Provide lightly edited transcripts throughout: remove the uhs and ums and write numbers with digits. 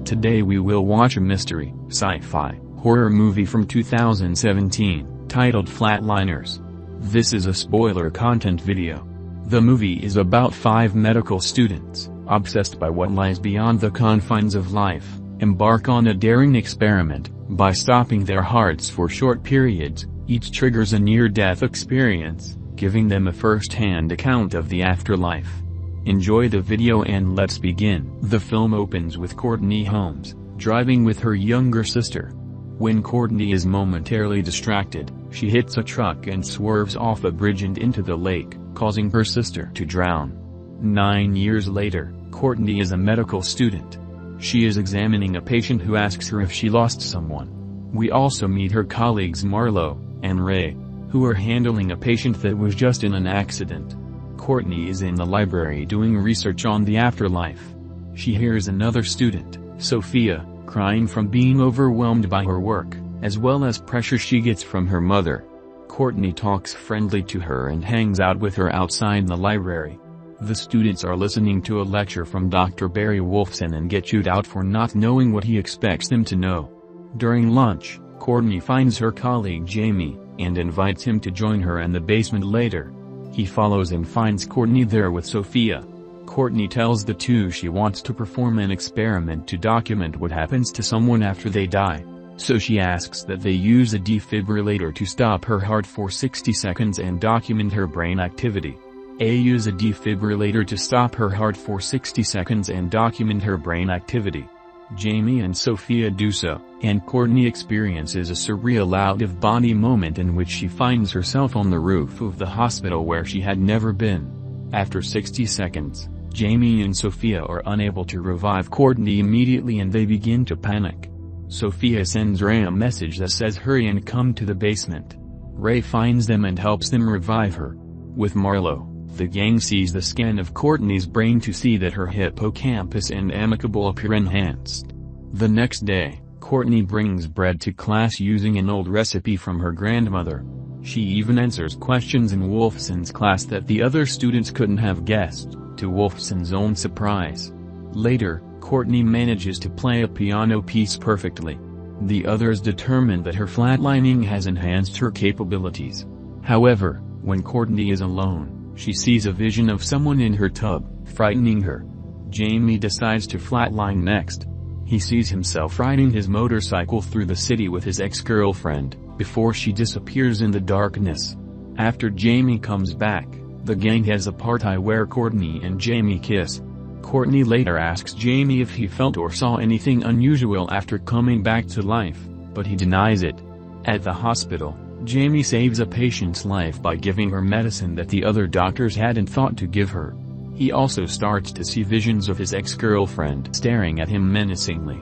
Today we will watch a mystery, sci-fi, horror movie from 2017, titled Flatliners. This is a spoiler content video. The movie is about 5 medical students, obsessed by what lies beyond the confines of life, embark on a daring experiment. By stopping their hearts for short periods, each triggers a near-death experience, giving them a first-hand account of the afterlife. Enjoy the video and let's begin. The film opens with Courtney Holmes, driving with her younger sister. When Courtney is momentarily distracted, she hits a truck and swerves off a bridge and into the lake, causing her sister to drown. 9 years later, Courtney is a medical student. She is examining a patient who asks her if she lost someone. We also meet her colleagues Marlo and Ray, who are handling a patient that was just in an accident. Courtney is in the library doing research on the afterlife. She hears another student, Sophia, crying from being overwhelmed by her work, as well as pressure she gets from her mother. Courtney talks friendly to her and hangs out with her outside the library. The students are listening to a lecture from Dr. Barry Wolfson and get chewed out for not knowing what he expects them to know. During lunch, Courtney finds her colleague Jamie, and invites him to join her in the basement later. He follows and finds Courtney there with Sophia. Courtney tells the two she wants to perform an experiment to document what happens to someone after they die. So she asks that they use a defibrillator to stop her heart for 60 seconds and document her brain activity. Use a defibrillator to stop her heart for 60 seconds and document her brain activity. Jamie and Sophia do so, and Courtney experiences a surreal out-of-body moment in which she finds herself on the roof of the hospital where she had never been. After 60 seconds, Jamie and Sophia are unable to revive Courtney immediately and they begin to panic. Sophia sends Ray a message that says hurry and come to the basement. Ray finds them and helps them revive her. With Marlo, the gang sees the scan of Courtney's brain to see that her hippocampus and amygdala appear enhanced. The next day, Courtney brings bread to class using an old recipe from her grandmother. She even answers questions in Wolfson's class that the other students couldn't have guessed, to Wolfson's own surprise. Later, Courtney manages to play a piano piece perfectly. The others determine that her flatlining has enhanced her capabilities. However, when Courtney is alone, she sees a vision of someone in her tub, frightening her. Jamie decides to flatline next. He sees himself riding his motorcycle through the city with his ex-girlfriend, before she disappears in the darkness. After Jamie comes back, the gang has a party where Courtney and Jamie kiss. Courtney later asks Jamie if he felt or saw anything unusual after coming back to life, but he denies it. At the hospital, Jamie saves a patient's life by giving her medicine that the other doctors hadn't thought to give her. He also starts to see visions of his ex-girlfriend staring at him menacingly.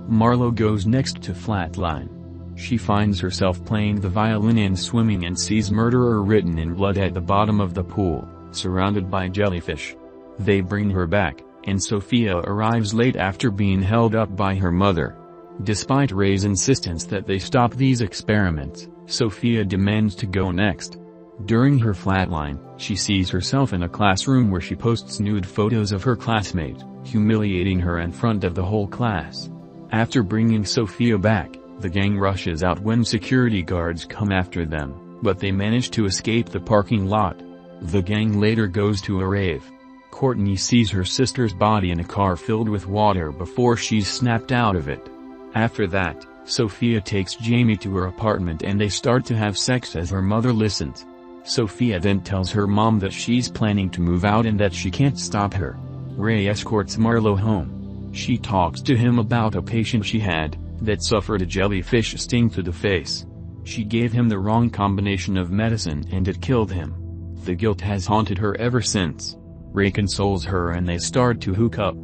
Marlo goes next to flatline. She finds herself playing the violin and swimming and sees murderer written in blood at the bottom of the pool, surrounded by jellyfish. They bring her back, and Sophia arrives late after being held up by her mother. Despite Ray's insistence that they stop these experiments, Sophia demands to go next. During her flatline, she sees herself in a classroom where she posts nude photos of her classmate, humiliating her in front of the whole class. After bringing Sophia back, the gang rushes out when security guards come after them, but they manage to escape the parking lot. The gang later goes to a rave. Courtney sees her sister's body in a car filled with water before she's snapped out of it. After that, Sophia takes Jamie to her apartment and they start to have sex as her mother listens. Sophia then tells her mom that she's planning to move out and that she can't stop her. Ray escorts Marlo home. She talks to him about a patient she had, that suffered a jellyfish sting to the face. She gave him the wrong combination of medicine and it killed him. The guilt has haunted her ever since. Ray consoles her and they start to hook up.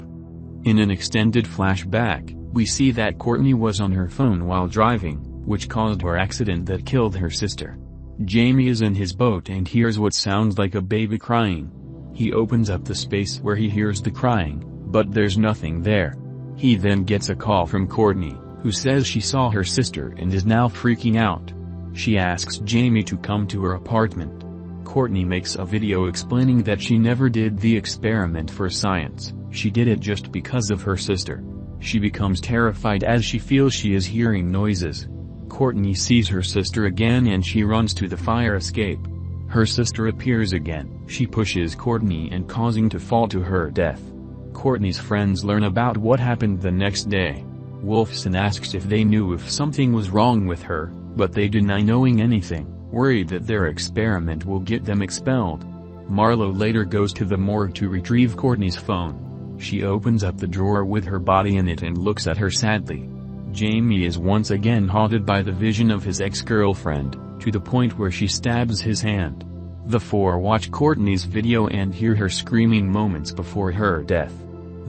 In an extended flashback, we see that Courtney was on her phone while driving, which caused her accident that killed her sister. Jamie is in his boat and hears what sounds like a baby crying. He opens up the space where he hears the crying, but there's nothing there. He then gets a call from Courtney, who says she saw her sister and is now freaking out. She asks Jamie to come to her apartment. Courtney makes a video explaining that she never did the experiment for science, she did it just because of her sister. She becomes terrified as she feels she is hearing noises. Courtney sees her sister again and she runs to the fire escape. Her sister appears again. She pushes Courtney and causing to fall to her death. Courtney's friends learn about what happened the next day. Wolfson asks if they knew if something was wrong with her, but they deny knowing anything, worried that their experiment will get them expelled. Marlo later goes to the morgue to retrieve Courtney's phone. She opens up the drawer with her body in it and looks at her sadly. Jamie is once again haunted by the vision of his ex-girlfriend, to the point where she stabs his hand. The four watch Courtney's video and hear her screaming moments before her death.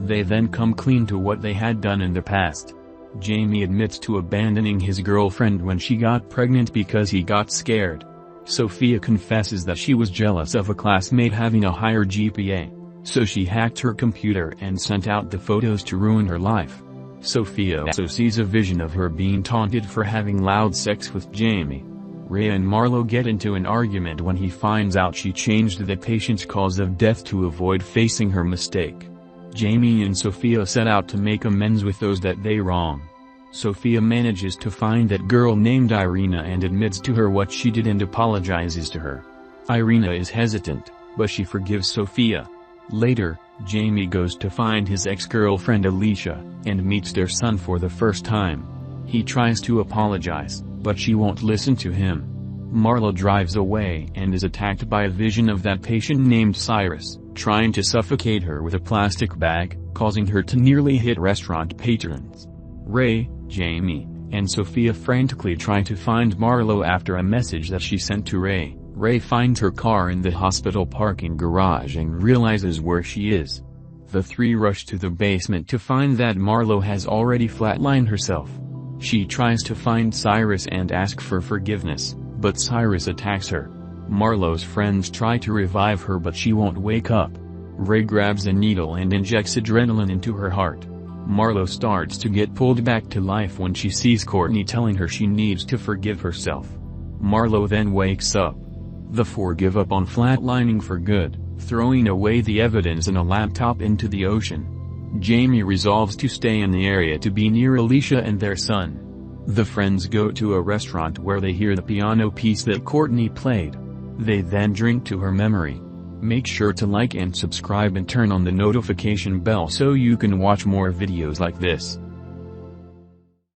They then come clean to what they had done in the past. Jamie admits to abandoning his girlfriend when she got pregnant because he got scared. Sophia confesses that she was jealous of a classmate having a higher GPA, so she hacked her computer and sent out the photos to ruin her life. Sophia also sees a vision of her being taunted for having loud sex with Jamie. Ray and Marlo get into an argument when he finds out she changed the patient's cause of death to avoid facing her mistake. Jamie and Sophia set out to make amends with those that they wrong. Sophia manages to find that girl named Irina and admits to her what she did and apologizes to her. Irina is hesitant, but she forgives Sophia. Later, Jamie goes to find his ex-girlfriend Alicia, and meets their son for the first time. He tries to apologize, but she won't listen to him. Marlo drives away and is attacked by a vision of that patient named Cyrus, trying to suffocate her with a plastic bag, causing her to nearly hit restaurant patrons. Ray, Jamie, and Sophia frantically try to find Marlo after a message that she sent to Ray. Ray finds her car in the hospital parking garage and realizes where she is. The three rush to the basement to find that Marlo has already flatlined herself. She tries to find Cyrus and ask for forgiveness, but Cyrus attacks her. Marlo's friends try to revive her but she won't wake up. Ray grabs a needle and injects adrenaline into her heart. Marlo starts to get pulled back to life when she sees Courtney telling her she needs to forgive herself. Marlo then wakes up. The four give up on flatlining for good, throwing away the evidence and a laptop into the ocean. Jamie resolves to stay in the area to be near Alicia and their son. The friends go to a restaurant where they hear the piano piece that Courtney played. They then drink to her memory. Make sure to like and subscribe and turn on the notification bell so you can watch more videos like this.